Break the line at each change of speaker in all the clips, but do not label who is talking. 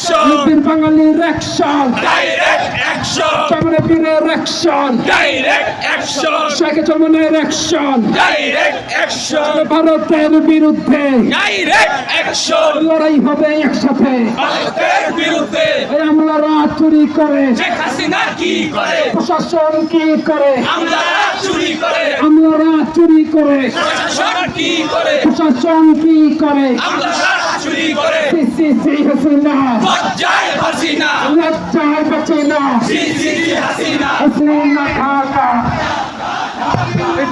লিপির বাঙালির action,
direct action,
সামনে বীরের অ্যাকশন,
ডাইরেক্ট অ্যাকশন,
শেখ চমনের অ্যাকশন,
ডাইরেক্ট অ্যাকশন,
ভারতের বিরুদ্ধে
ডাইরেক্ট অ্যাকশন,
লড়াই হবে একসাথে।
ভারতের বিরুদ্ধে
এই আমলারা চুরি করে,
শেখ হাসিনা কি করে,
প্রশাসন কি করে,
আমলারা চুরি করে,
আমলারা চুরি করে,
প্রশাসন কি করে,
প্রশাসন কি করে,
আমলারা চুরি করে,
সিসি হাসিনা
লজ্জায় হাসিনা,
লজ্জায় বাঁচে না,
সিসি হাসিনা,
হাসিনা ঢাকা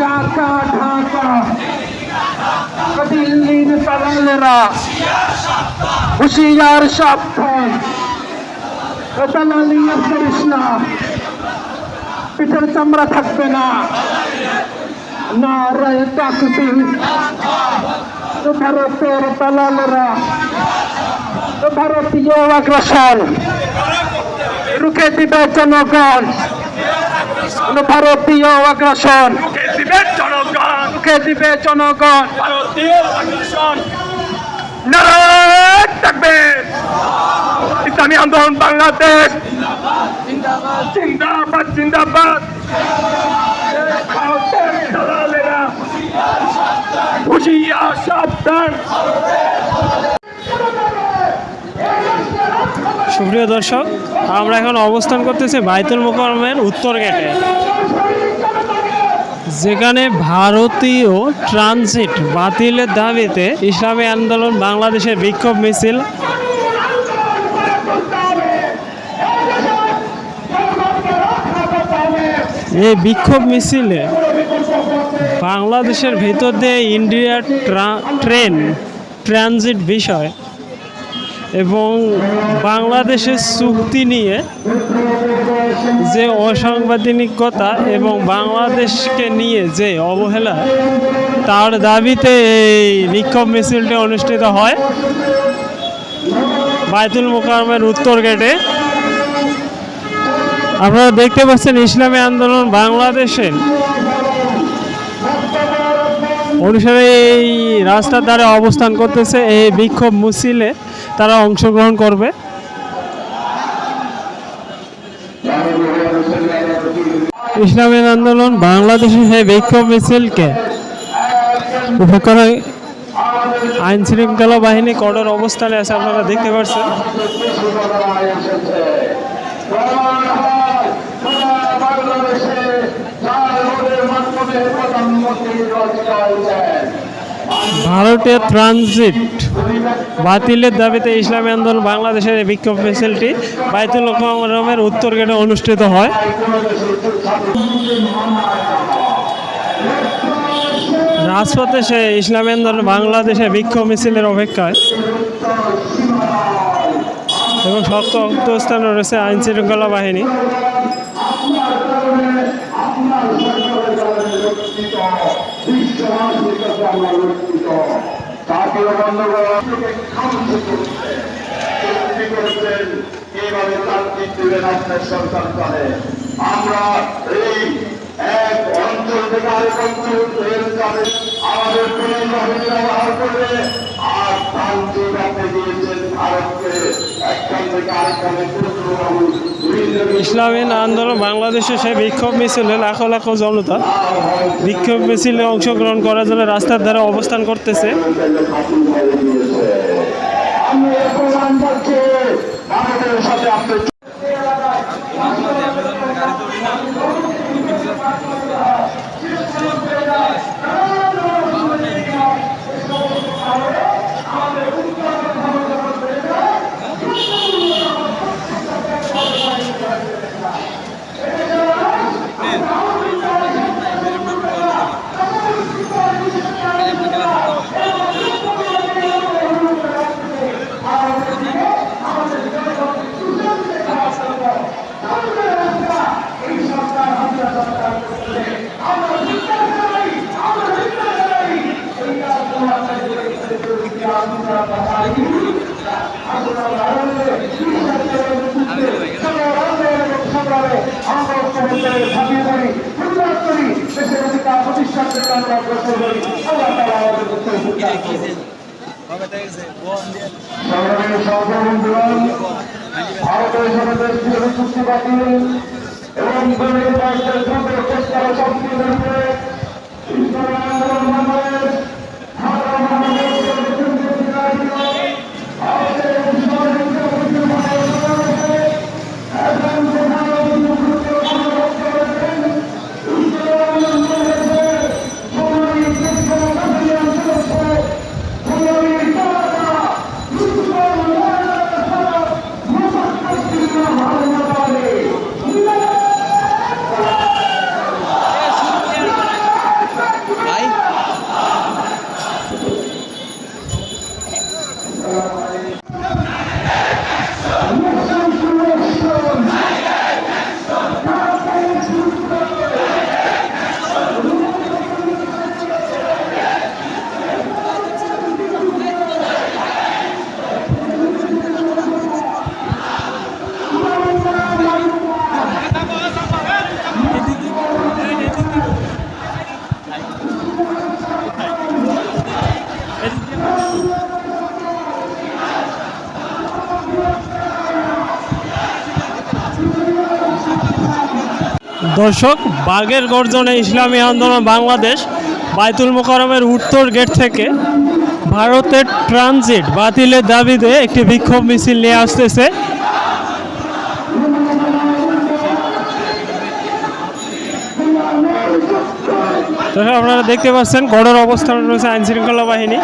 ঢাকা ঢাকা, দিল্লির দালালেরা হুশিয়ার সাবধান, দালালি আর করিস না, পিঠের চামড়া থাকবে না। নারায় তাকবীর, ভারতের দালালেরা, ভারতীয় আগ্রাসন রুখে দিবে জনগণ, ভারতীয় আগ্রাসন রুখে দিবে জনগণ।
ভারতীয় আগ্রাসন,
নারায় তাকবীর, ইসলামী আন্দোলন বাংলাদেশ জিন্দাবাদ জিন্দাবাদ। ভারতের দালালেরা হুশিয়ার সাবধান।
সুপ্রিয় দর্শক, আমরা এখন অবস্থান করতেছি বায়তুল মোকাররমের উত্তর গেটে, যেখানে ভারতীয় ট্রানজিট বাতিলের দাবিতে ইসলামী আন্দোলন বাংলাদেশের বিক্ষোভ মিছিল। এই বিক্ষোভ মিছিলে বাংলাদেশের ভেতর দিয়ে ইন্ডিয়ার ট্রেন ট্রানজিট বিষয় এবং বাংলাদেশের চুক্তি নিয়ে যে অসাংবিধানিকতা এবং বাংলাদেশকে নিয়ে যে অবহেলা, তার দাবিতে এই বিক্ষোভ মিছিলটি অনুষ্ঠিত হয় বায়তুল মোকাররমের উত্তর গেটে। আপনারা দেখতে পাচ্ছেন ইসলামী আন্দোলন বাংলাদেশের অনুসারে এই রাস্তার ধারে অবস্থান করতেছে। এই বিক্ষোভ মিছিলে তারা অংশগ্রহণ করবে। ইসলামী আন্দোলন বাংলাদেশের সেই বিক্ষোভ মিছিলকে উপেক্ষা করে আইন শৃঙ্খলা বাহিনী কঠোর অবস্থানে আছে, আপনারা দেখতে পাচ্ছেন। ভারতীয় ট্রানজিট বাতিলের দাবিতে ইসলামী আন্দোলন বাংলাদেশের এই বিক্ষোভ মিছিলটি বায়তুল মোকাররমের উত্তর গেটে অনুষ্ঠিত হয়। রাজপথে সে ইসলামী আন্দোলন বাংলাদেশের বিক্ষোভ মিছিলের অপেক্ষায় এবং শক্ত অবস্থানে রয়েছে আইন শৃঙ্খলা বাহিনী।
আমরা এই এক অঞ্চল থেকে আরেক অঞ্চল আমাদের ব্যবহার করবে আর শান্তি রাখতে দিয়েছেন ভারতকে একখান থেকে আরেকখানে।
ইসলামী আন্দোলন বাংলাদেশে সেই বিক্ষোভ মিছিলে লাখো লাখো জনতা বিক্ষোভ মিছিলে অংশগ্রহণ করার জন্য রাস্তার ধারে অবস্থান করতেছে।
সবাই বিরোধী চুক্তি বাতিল এবং দলীয় রাষ্ট্রের দ্রুত শেষ করা সম্পূর্ণ করে ইসলামী আন্দোলন বাংলাদেশ
দর্শক, বাঘের গর্জনে ইসলামী আন্দোলন বাংলাদেশ বায়তুল মোকাররমের উত্তর গেট থেকে ভারতের ট্রানজিট বাতিলের দাবিতে একটি বিক্ষোভ মিছিল নিয়ে আসতেছে। দর্শক, আপনারা দেখতে পাচ্ছেন গড়ের অবস্থান রয়েছে আইন শৃঙ্খলা বাহিনী।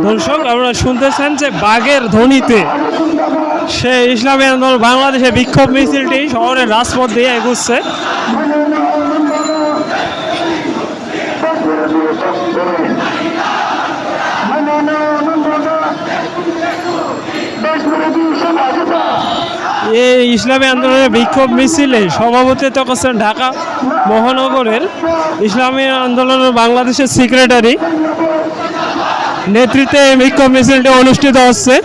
দর্শক, আপনারা শুনতেছেন যে বাঘের ধ্বনিতে সে ইসলামী আন্দোলন বাংলাদেশে বিক্ষোভ মিছিলটি শহরের রাজপথ দিয়ে এগুচ্ছে। এই ইসলামী আন্দোলনের বিক্ষোভ মিছিলে সভাপতিত্ব করছেন ঢাকা মহানগরের ইসলামী আন্দোলনের বাংলাদেশের সেক্রেটারি। নেতৃত্বে এই বিক্ষোভ মিছিলটি অনুষ্ঠিত হচ্ছে।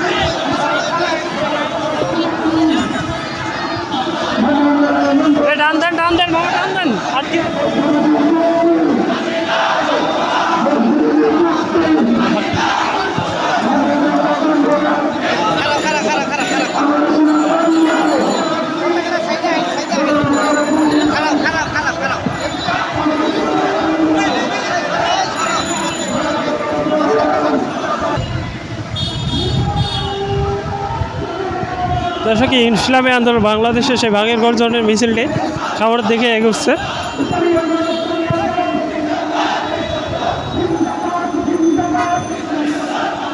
দর্শক, ইসলামী আন্দোলন বাংলাদেশে সেই বাঘের গর্জনের মিছিলটি খাবার দিকে এগোচ্ছে।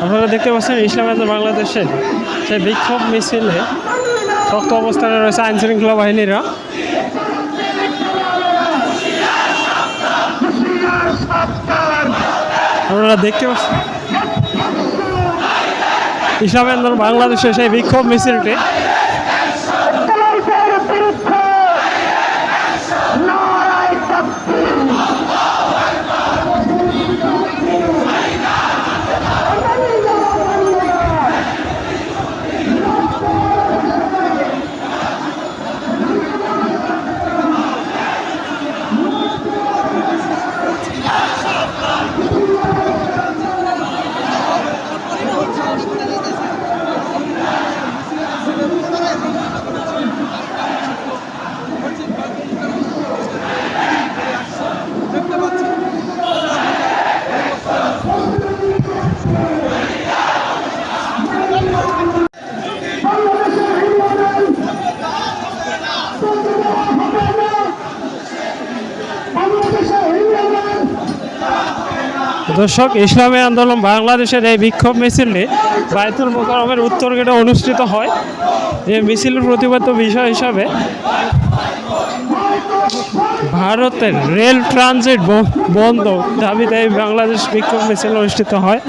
আপনারা দেখতে পাচ্ছেন ইসলামী আন্দোলন বাংলাদেশের সেই বিক্ষোভ মিছিলে শক্ত অবস্থানে রয়েছে আইন শৃঙ্খলা বাহিনীরা। আপনারা দেখতে পাচ্ছেন ইসলামী আন্দোলন বাংলাদেশের সেই বিক্ষোভ মিছিলটি। দর্শক, ইসলামী আন্দোলন বাংলাদেশের এই বিক্ষোভ মিছিলটি বায়তুল মোকাররমের উত্তর গেটে অনুষ্ঠিত হয়। এই মিছিলের প্রতিবাদ্য বিষয় হিসাবে ভারতের রেল ট্রানজিট বন্ধ দাবিতে এই বাংলাদেশ বিক্ষোভ মিছিল অনুষ্ঠিত হয়।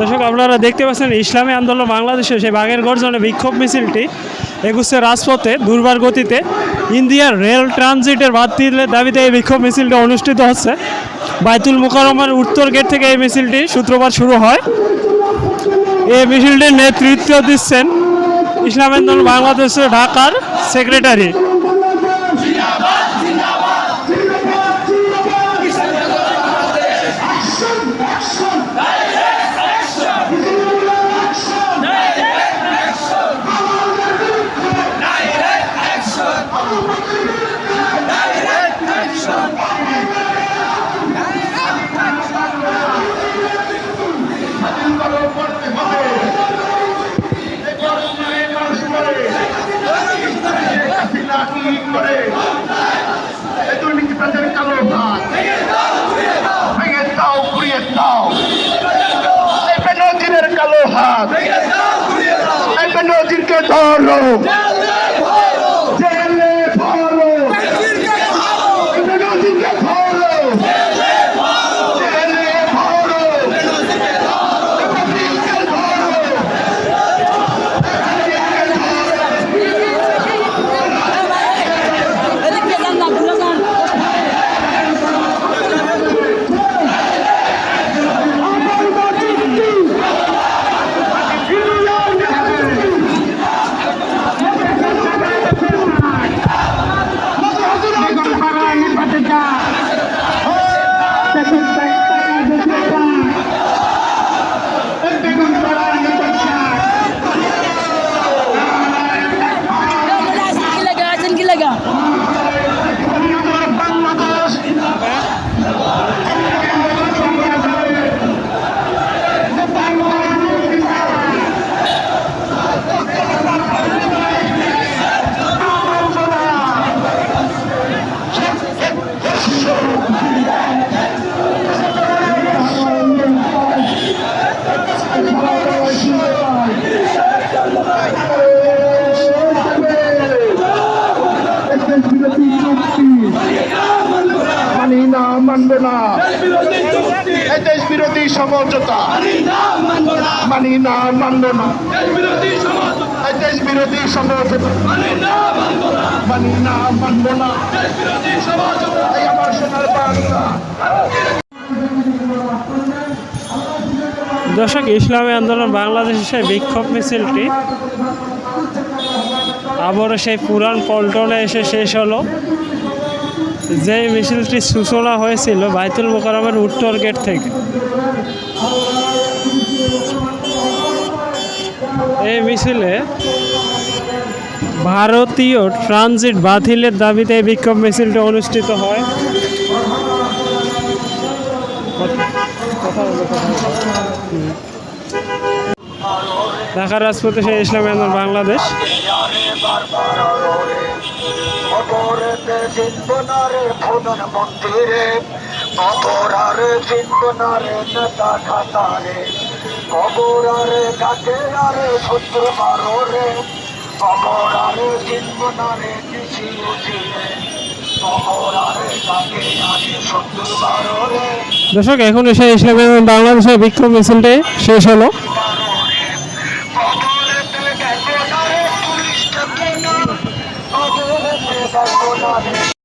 দর্শক, আপনারা দেখতে পাচ্ছেন ইসলামী আন্দোলন বাংলাদেশে সেই বাঘের গর্জনে বিক্ষোভ মিছিলটি এগুচ্ছে রাজপথে দুর্বার গতিতে ইন্ডিয়ার রেল ট্রানজিটের বাতিলের দাবিতে এই বিক্ষোভ মিছিলটি অনুষ্ঠিত হচ্ছে। বায়তুল মোকাররমের উত্তর গেট থেকে এই মিছিলটি শুক্রবার শুরু হয়। এই মিছিলটির নেতৃত্ব দিচ্ছেন ইসলামী আন্দোলন বাংলাদেশের ঢাকার সেক্রেটারি।
কালো হাত নজিরকে ধরো, জেলে ভরো, নজিরকে ধরো, জেলে ভরো, মানবে না এই দেশ বিরোধী সমঝোতা, মানি না, মানব না এই দেশ বিরোধী সমঝোতা, মানি না, মানব না এই আমার সোনার বাংলা।
দর্শক, ইসলামী আন্দোলন বাংলাদেশের সেই বিক্ষোভ মিছিলটি আবারও সেই পুরান পল্টনে এসে শেষ হলো। যে মিছিলটি সূচনা হয়েছিল বায়তুল মোকাররমের উত্তর গেট থেকে। এই মিছিলে ভারতীয় ট্রানজিট বাতিলের দাবিতে এই বিক্ষোভ মিছিলটি অনুষ্ঠিত হয়। ঢাকার রাজপথে সেই ইসলামী আন্দোলন বাংলাদেশ।
অমরারে চিনব না রে কিছু চিনে অমরারে তাকে আগে 70 বারো রে
দর্শক এখন এসে ইসলামী আন্দোলন বাংলাদেশের বিক্ষোভ মিছিলটি শেষ হলো।
অমরেতে দেখো না রে পুলিশটাকে না অমরেতে দেখো না রে